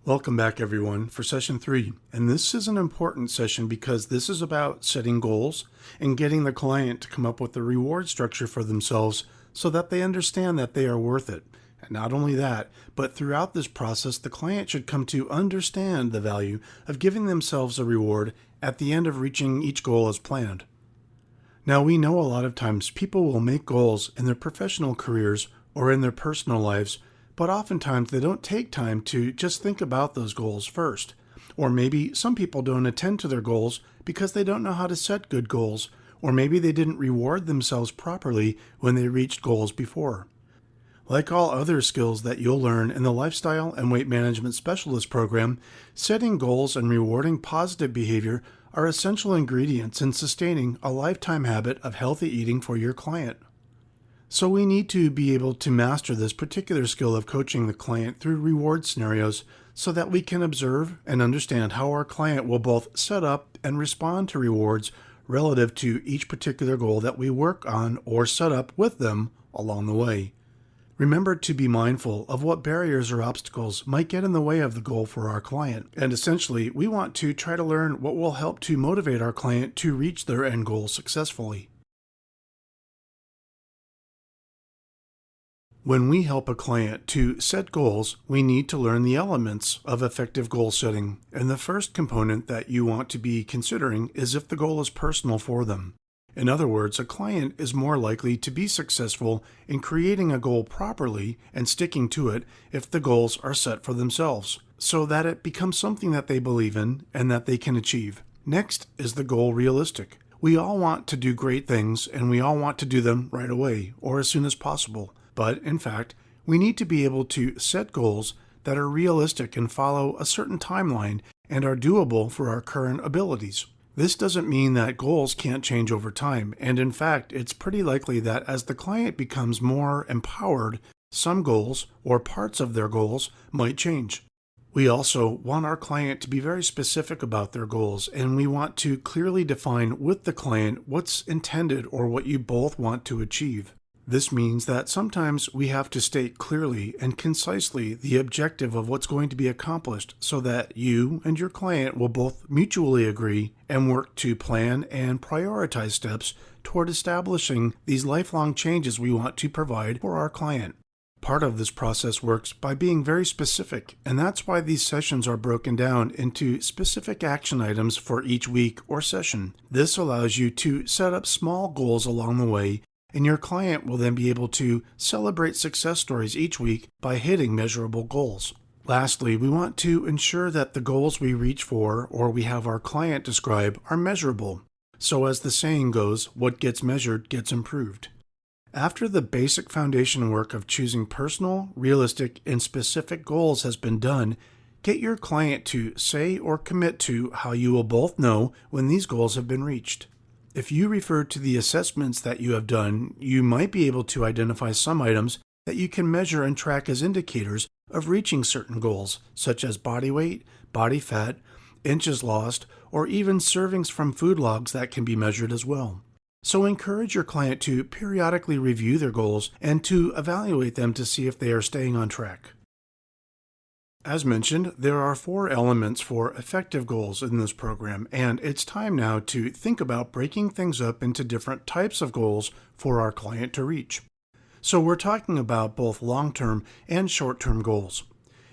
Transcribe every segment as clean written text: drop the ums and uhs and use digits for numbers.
Welcome back, everyone, for session 3. And this is an important session because this is about setting goals and getting the client to come up with a reward structure for themselves so that they understand that they are worth it. And not only that, but throughout this process, the client should come to understand the value of giving themselves a reward at the end of reaching each goal as planned. Now, we know a lot of times people will make goals in their professional careers or in their personal lives, but oftentimes they don't take time to just think about those goals first. Or maybe some people don't attend to their goals because they don't know how to set good goals, or maybe they didn't reward themselves properly when they reached goals before. Like all other skills that you'll learn in the Lifestyle and Weight Management Specialist program, setting goals and rewarding positive behavior are essential ingredients in sustaining a lifetime habit of healthy eating for your client. So we need to be able to master this particular skill of coaching the client through reward scenarios so that we can observe and understand how our client will both set up and respond to rewards relative to each particular goal that we work on or set up with them along the way. Remember to be mindful of what barriers or obstacles might get in the way of the goal for our client. And essentially, we want to try to learn what will help to motivate our client to reach their end goal successfully. When we help a client to set goals, we need to learn the elements of effective goal setting. And the first component that you want to be considering is if the goal is personal for them. In other words, a client is more likely to be successful in creating a goal properly and sticking to it if the goals are set for themselves, so that it becomes something that they believe in and that they can achieve. Next, is the goal realistic? We all want to do great things and we all want to do them right away or as soon as possible. But in fact, we need to be able to set goals that are realistic and follow a certain timeline and are doable for our current abilities. This doesn't mean that goals can't change over time, and in fact, it's pretty likely that as the client becomes more empowered, some goals or parts of their goals might change. We also want our client to be very specific about their goals, and we want to clearly define with the client what's intended or what you both want to achieve. This means that sometimes we have to state clearly and concisely the objective of what's going to be accomplished so that you and your client will both mutually agree and work to plan and prioritize steps toward establishing these lifelong changes we want to provide for our client. Part of this process works by being very specific, and that's why these sessions are broken down into specific action items for each week or session. This allows you to set up small goals along the way, and your client will then be able to celebrate success stories each week by hitting measurable goals. Lastly, we want to ensure that the goals we reach for or we have our client describe are measurable. So as the saying goes, what gets measured gets improved. After the basic foundation work of choosing personal, realistic, and specific goals has been done, get your client to say or commit to how you will both know when these goals have been reached. If you refer to the assessments that you have done, you might be able to identify some items that you can measure and track as indicators of reaching certain goals, such as body weight, body fat, inches lost, or even servings from food logs that can be measured as well. So encourage your client to periodically review their goals and to evaluate them to see if they are staying on track. As mentioned, there are 4 elements for effective goals in this program, and it's time now to think about breaking things up into different types of goals for our client to reach. So we're talking about both long-term and short-term goals.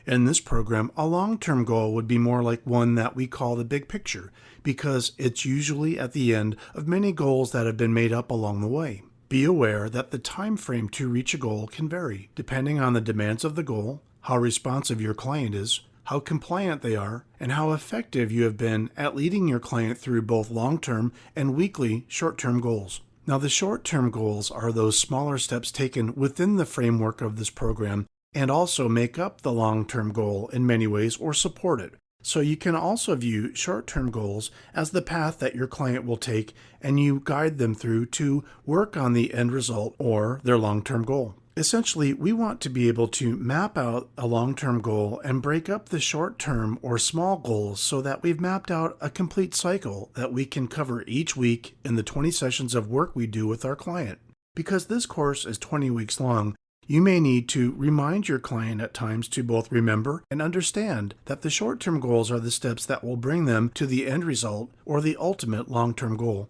In this program, a long-term goal would be more like one that we call the big picture, because it's usually at the end of many goals that have been made up along the way. Be aware that the time frame to reach a goal can vary, depending on the demands of the goal, how responsive your client is, how compliant they are, and how effective you have been at leading your client through both long-term and weekly short-term goals. Now, the short-term goals are those smaller steps taken within the framework of this program and also make up the long-term goal in many ways or support it. So you can also view short-term goals as the path that your client will take and you guide them through to work on the end result or their long-term goal. Essentially, we want to be able to map out a long-term goal and break up the short-term or small goals so that we've mapped out a complete cycle that we can cover each week in the 20 sessions of work we do with our client. Because this course is 20 weeks long, You may need to remind your client at times to both remember and understand that the short-term goals are the steps that will bring them to the end result or the ultimate long-term goal.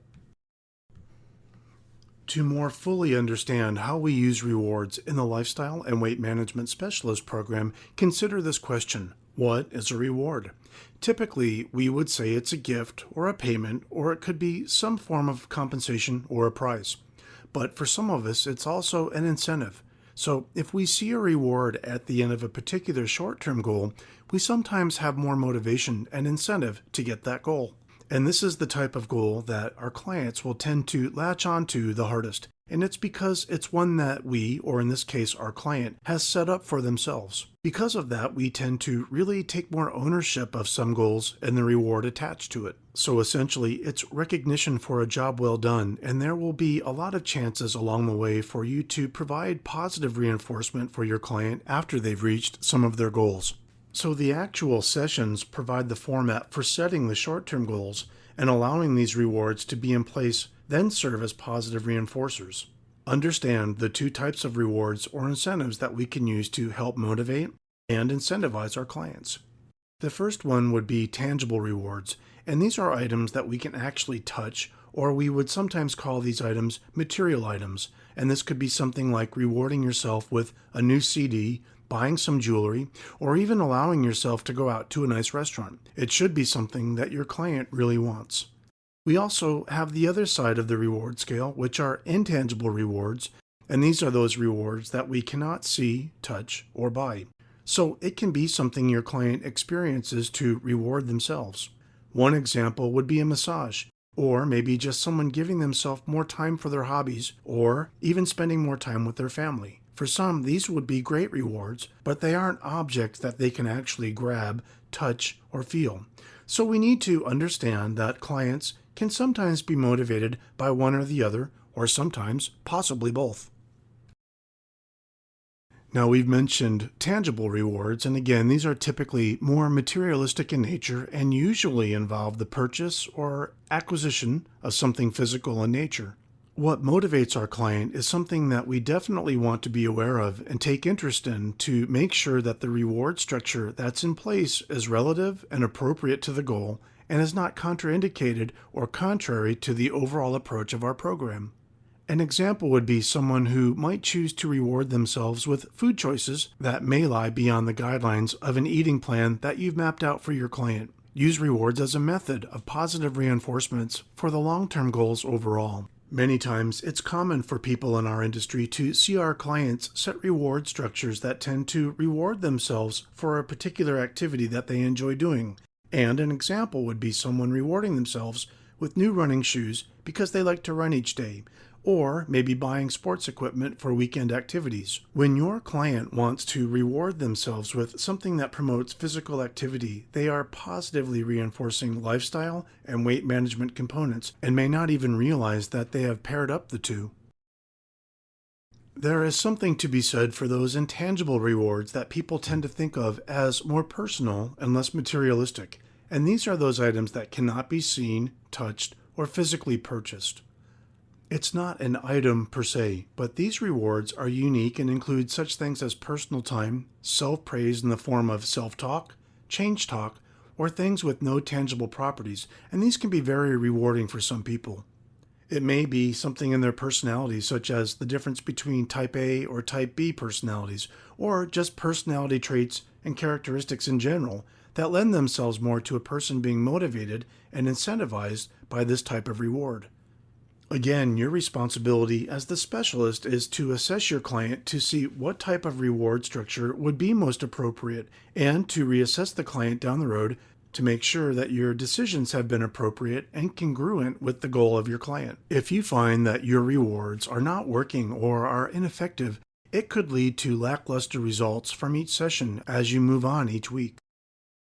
To more fully understand how we use rewards in the Lifestyle and Weight Management Specialist program, consider this question: what is a reward? Typically, we would say it's a gift or a payment, or it could be some form of compensation or a prize. But for some of us, it's also an incentive. So if we see a reward at the end of a particular short-term goal, we sometimes have more motivation and incentive to get that goal. And this is the type of goal that our clients will tend to latch onto the hardest. And it's because it's one that we, or in this case our client, has set up for themselves. Because of that, we tend to really take more ownership of some goals and the reward attached to it. So essentially, it's recognition for a job well done, and there will be a lot of chances along the way for you to provide positive reinforcement for your client after they've reached some of their goals. So the actual sessions provide the format for setting the short-term goals, and allowing these rewards to be in place then serve as positive reinforcers. Understand the two types of rewards or incentives that we can use to help motivate and incentivize our clients. The first one would be tangible rewards, and these are items that we can actually touch, or we would sometimes call these items material items, and this could be something like rewarding yourself with a new CD, buying some jewelry, or even allowing yourself to go out to a nice restaurant. It should be something that your client really wants. We also have the other side of the reward scale, which are intangible rewards, and these are those rewards that we cannot see, touch, or buy. So it can be something your client experiences to reward themselves. One example would be a massage, or maybe just someone giving themselves more time for their hobbies, or even spending more time with their family. For some, these would be great rewards, but they aren't objects that they can actually grab, touch, or feel. So we need to understand that clients can sometimes be motivated by one or the other, or sometimes possibly both. Now, we've mentioned tangible rewards, and again, these are typically more materialistic in nature and usually involve the purchase or acquisition of something physical in nature. What motivates our client is something that we definitely want to be aware of and take interest in to make sure that the reward structure that's in place is relative and appropriate to the goal and is not contraindicated or contrary to the overall approach of our program. An example would be someone who might choose to reward themselves with food choices that may lie beyond the guidelines of an eating plan that you've mapped out for your client. Use rewards as a method of positive reinforcements for the long-term goals overall. Many times, it's common for people in our industry to see our clients set reward structures that tend to reward themselves for a particular activity that they enjoy doing. And an example would be someone rewarding themselves with new running shoes because they like to run each day, or maybe buying sports equipment for weekend activities. When your client wants to reward themselves with something that promotes physical activity, they are positively reinforcing lifestyle and weight management components and may not even realize that they have paired up the two. There is something to be said for those intangible rewards that people tend to think of as more personal and less materialistic, and these are those items that cannot be seen, touched, or physically purchased. It's not an item per se, but these rewards are unique and include such things as personal time, self-praise in the form of self-talk, change talk, or things with no tangible properties, and these can be very rewarding for some people. It may be something in their personality, such as the difference between type A or type B personalities, or just personality traits and characteristics in general that lend themselves more to a person being motivated and incentivized by this type of reward. Again, your responsibility as the specialist is to assess your client to see what type of reward structure would be most appropriate and to reassess the client down the road to make sure that your decisions have been appropriate and congruent with the goal of your client. If you find that your rewards are not working or are ineffective, it could lead to lackluster results from each session as you move on each week.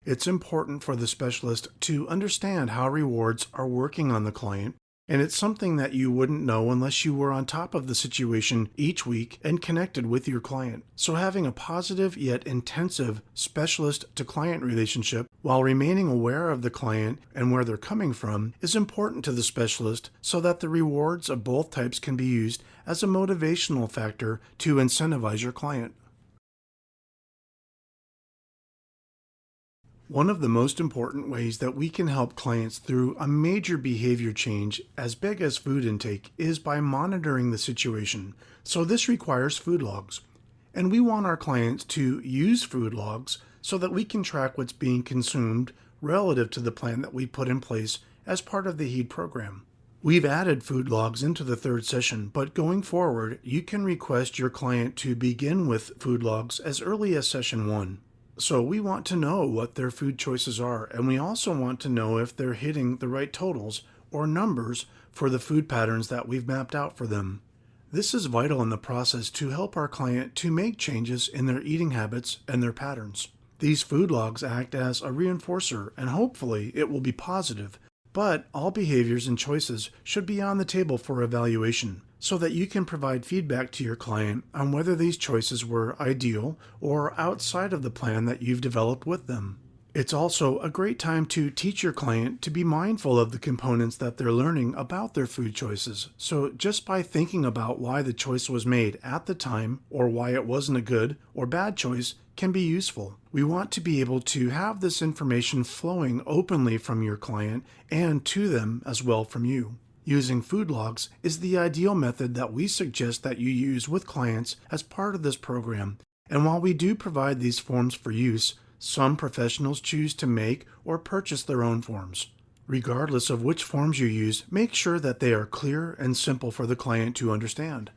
It's important for the specialist to understand how rewards are working on the client And it's something that you wouldn't know unless you were on top of the situation each week and connected with your client. So having a positive yet intensive specialist to client relationship while remaining aware of the client and where they're coming from is important to the specialist so that the rewards of both types can be used as a motivational factor to incentivize your client. One of the most important ways that we can help clients through a major behavior change as big as food intake is by monitoring the situation. So this requires food logs. And we want our clients to use food logs so that we can track what's being consumed relative to the plan that we put in place as part of the HEED program. We've added food logs into the third session, but going forward, you can request your client to begin with food logs as early as session 1. So we want to know what their food choices are, and we also want to know if they're hitting the right totals or numbers for the food patterns that we've mapped out for them. This is vital in the process to help our client to make changes in their eating habits and their patterns. These food logs act as a reinforcer, and hopefully it will be positive, but all behaviors and choices should be on the table for evaluation, so that you can provide feedback to your client on whether these choices were ideal or outside of the plan that you've developed with them. It's also a great time to teach your client to be mindful of the components that they're learning about their food choices. So just by thinking about why the choice was made at the time or why it wasn't a good or bad choice can be useful. We want to be able to have this information flowing openly from your client and to them as well from you. Using food logs is the ideal method that we suggest that you use with clients as part of this program. And while we do provide these forms for use, some professionals choose to make or purchase their own forms. Regardless of which forms you use, make sure that they are clear and simple for the client to understand.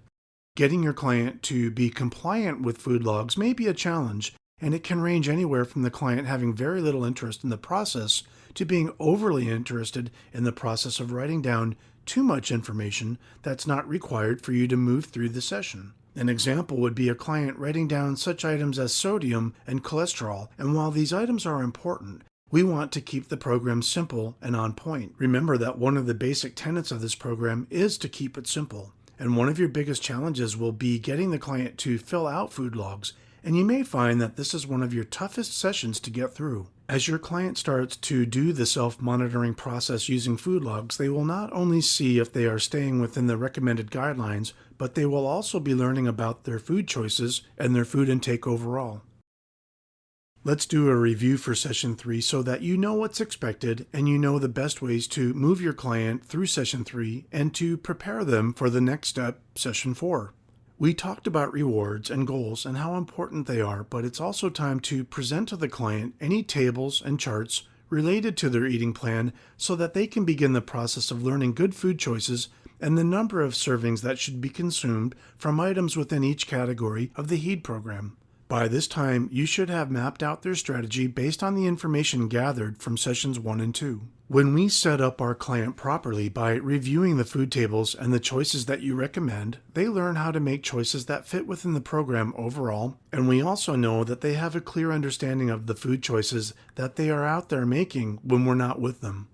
Getting your client to be compliant with food logs may be a challenge, and it can range anywhere from the client having very little interest in the process to being overly interested in the process of writing down too much information that's not required for you to move through the session. An example would be a client writing down such items as sodium and cholesterol, and while these items are important, we want to keep the program simple and on point. Remember that one of the basic tenets of this program is to keep it simple, and one of your biggest challenges will be getting the client to fill out food logs, and you may find that this is one of your toughest sessions to get through. As your client starts to do the self-monitoring process using food logs, they will not only see if they are staying within the recommended guidelines, but they will also be learning about their food choices and their food intake overall. Let's do a review for session 3 so that you know what's expected and you know the best ways to move your client through session 3 and to prepare them for the next step, session 4. We talked about rewards and goals and how important they are, but it's also time to present to the client any tables and charts related to their eating plan so that they can begin the process of learning good food choices and the number of servings that should be consumed from items within each category of the HEED program. By this time, you should have mapped out their strategy based on the information gathered from sessions 1 and 2. When we set up our client properly by reviewing the food tables and the choices that you recommend, they learn how to make choices that fit within the program overall, and we also know that they have a clear understanding of the food choices that they are out there making when we're not with them.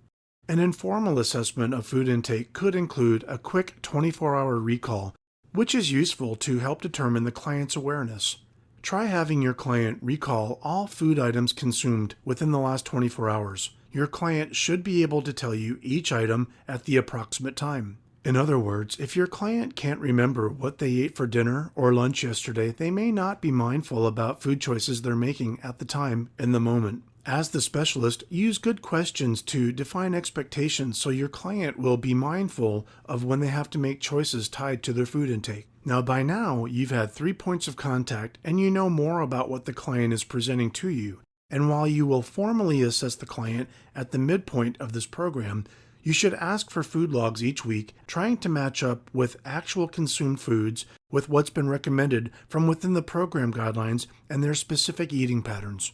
An informal assessment of food intake could include a quick 24-hour recall, which is useful to help determine the client's awareness. Try having your client recall all food items consumed within the last 24 hours. Your client should be able to tell you each item at the approximate time. In other words, if your client can't remember what they ate for dinner or lunch yesterday, they may not be mindful about food choices they're making at the time in the moment. As the specialist, use good questions to define expectations so your client will be mindful of when they have to make choices tied to their food intake. Now, by now, you've had 3 points of contact and you know more about what the client is presenting to you. And while you will formally assess the client at the midpoint of this program, you should ask for food logs each week, trying to match up with actual consumed foods with what's been recommended from within the program guidelines and their specific eating patterns.